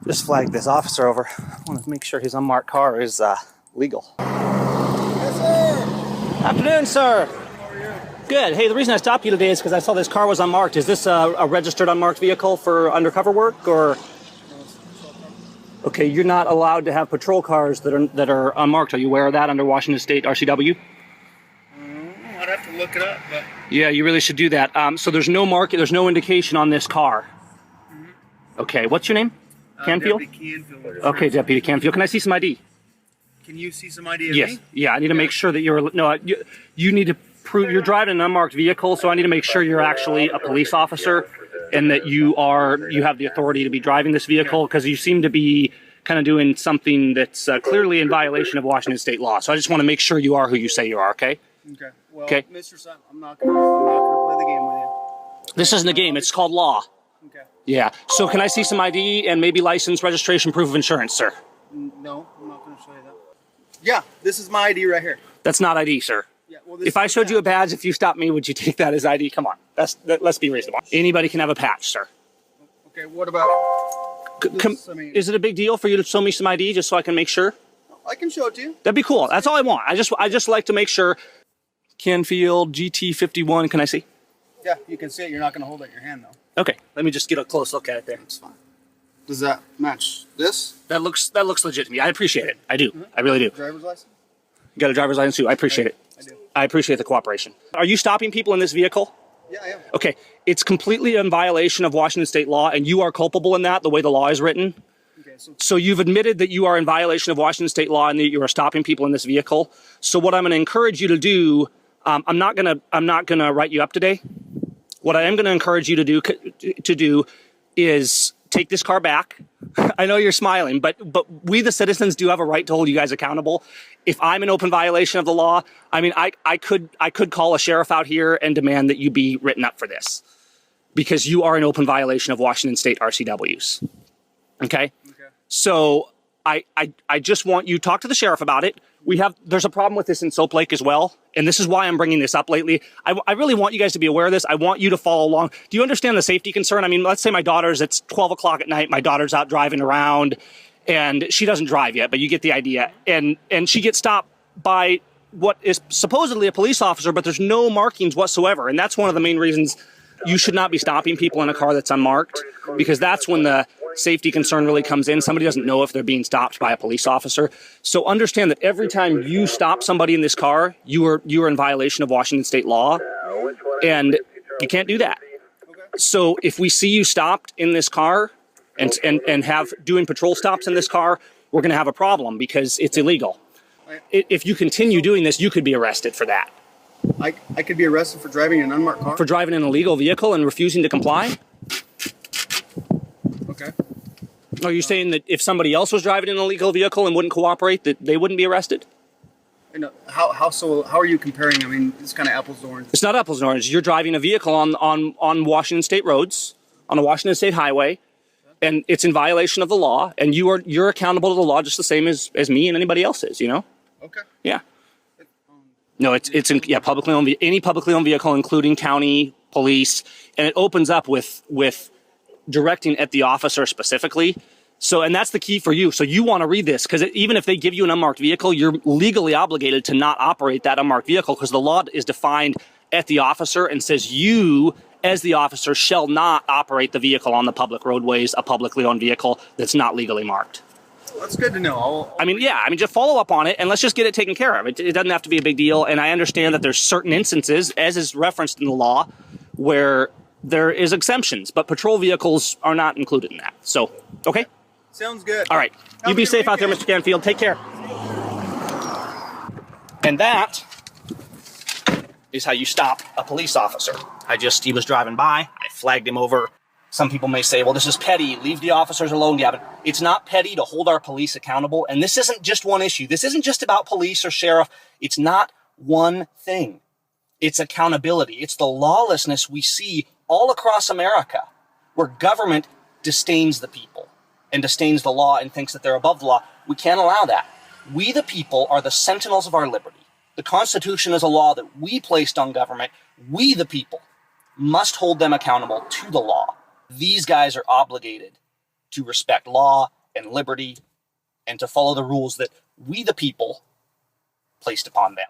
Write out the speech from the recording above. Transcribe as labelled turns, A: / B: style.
A: Just flagged this officer over. I want to make sure his unmarked car is legal.
B: Yes, sir.
A: Afternoon, sir.
B: How are you?
A: Good. Hey, the reason I stopped you today is because I saw this car was unmarked. Is this a registered unmarked vehicle for undercover work, or? Okay, you're not allowed to have patrol cars that are unmarked. Are you aware of that under Washington State RCW?
B: I'd have to look it up, but
A: Yeah, you really should do that. So there's no market, there's no indication on this car. Okay, what's your name? Canfield?
B: Deputy Canfield.
A: Okay, Deputy Canfield. Can I see some ID?
B: Can you see some ID of
A: Yes.
B: me?
A: Yeah, I need to make sure that you need to prove you're driving an unmarked vehicle, so I need to make sure you're actually a police officer and that you have the authority to be driving this vehicle, because you seem to be kind of doing something that's clearly in violation of Washington state law. So I just want to make sure you are who you say you are, okay?
B: Okay. Well,
A: Okay.
B: Mr. Simon, I'm not gonna play the game with you.
A: This isn't a game, it's called law.
B: Okay.
A: Yeah. So can I see some ID and maybe license, registration, proof of insurance, sir?
B: No, I'm not gonna show you that. Yeah, this is my ID right here.
A: That's not ID, sir.
B: Yeah. Well, this
A: If I showed you a badge, if you stopped me, would you take that as ID? Come on. Let's be reasonable. Anybody can have a patch, sir.
B: Okay. What about?
A: Is it a big deal for you to show me some ID just so I can make sure?
B: I can show it to you.
A: That'd be cool. That's all I want. I just like to make sure. Canfield GT51. Can I see?
B: Yeah, you can see it. You're not gonna hold it in your hand though.
A: Okay. Let me just get a close look at it there.
B: That's fine. Does that match this?
A: That looks legit to me. I appreciate it. I do. I really do.
B: Driver's license?
A: You got a driver's license too. I appreciate it.
B: I do.
A: I appreciate the cooperation. Are you stopping people in this vehicle?
B: Yeah, I am.
A: Okay. It's completely in violation of Washington state law, and you are culpable in that, the way the law is written.
B: Okay,
A: So you've admitted that you are in violation of Washington state law and that you are stopping people in this vehicle. So what I'm going to encourage you to do, I'm not gonna write you up today. What I am going to encourage you to do is take this car back. I know you're smiling, but we the citizens do have a right to hold you guys accountable. If I'm in open violation of the law, I mean, I could call a sheriff out here and demand that you be written up for this, because you are in open violation of Washington State RCWs. Okay? So I just want you to talk to the sheriff about it. There's a problem with this in Soap Lake as well, and this is why I'm bringing this up lately. I really want you guys to be aware of this. I want you to follow along. Do you understand the safety concern? I mean, let's say it's 12 o'clock at night, my daughter's out driving around, and she doesn't drive yet, but you get the idea. And she gets stopped by what is supposedly a police officer, but there's no markings whatsoever, and that's one of the main reasons you should not be stopping people in a car that's unmarked, because that's when the safety concern really comes in. Somebody doesn't know if they're being stopped by a police officer. So understand that every time you stop somebody in this car, you are in violation of Washington state law, and you can't do that. So if we see you stopped in this car and have doing patrol stops in this car, we're going to have a problem because it's illegal. If you continue doing this, you could be arrested for that.
B: I could be arrested for driving an unmarked car?
A: For driving an illegal vehicle and refusing to comply?
B: Okay.
A: Are you saying that if somebody else was driving an illegal vehicle and wouldn't cooperate, that they wouldn't be arrested?
B: How are you comparing? I mean, it's kind of apples to oranges.
A: It's not apples and oranges. You're driving a vehicle on Washington state roads, on a Washington state highway, and it's in violation of the law, and you're accountable to the law just the same as me and anybody else is, you know?
B: Okay.
A: Yeah. No, it's publicly owned, any publicly owned vehicle, including county, police, and it opens up with directing at the officer specifically. So, and that's the key for you. So you want to read this, because even if they give you an unmarked vehicle, you're legally obligated to not operate that unmarked vehicle, because the law is defined at the officer and says you, as the officer, shall not operate the vehicle on the public roadways, a publicly owned vehicle that's not legally marked.
B: That's good to know.
A: Just follow up on it, and let's just get it taken care of. It doesn't have to be a big deal, and I understand that there's certain instances, as is referenced in the law, where there is exemptions, but patrol vehicles are not included in that. So, okay?
B: Sounds good.
A: All right. You be safe out there, Mr. Canfield. Take care. And that is how you stop a police officer. He was driving by. I flagged him over. Some people may say, well, this is petty. Leave the officers alone, Gavin. It's not petty to hold our police accountable. And this isn't just one issue. This isn't just about police or sheriff. It's not one thing. It's accountability. It's the lawlessness we see all across America, where government disdains the people and disdains the law and thinks that they're above the law. We can't allow that. We, the people, are the sentinels of our liberty. The Constitution is a law that we placed on government. We, the people, must hold them accountable to the law. These guys are obligated to respect law and liberty and to follow the rules that we, the people, placed upon them.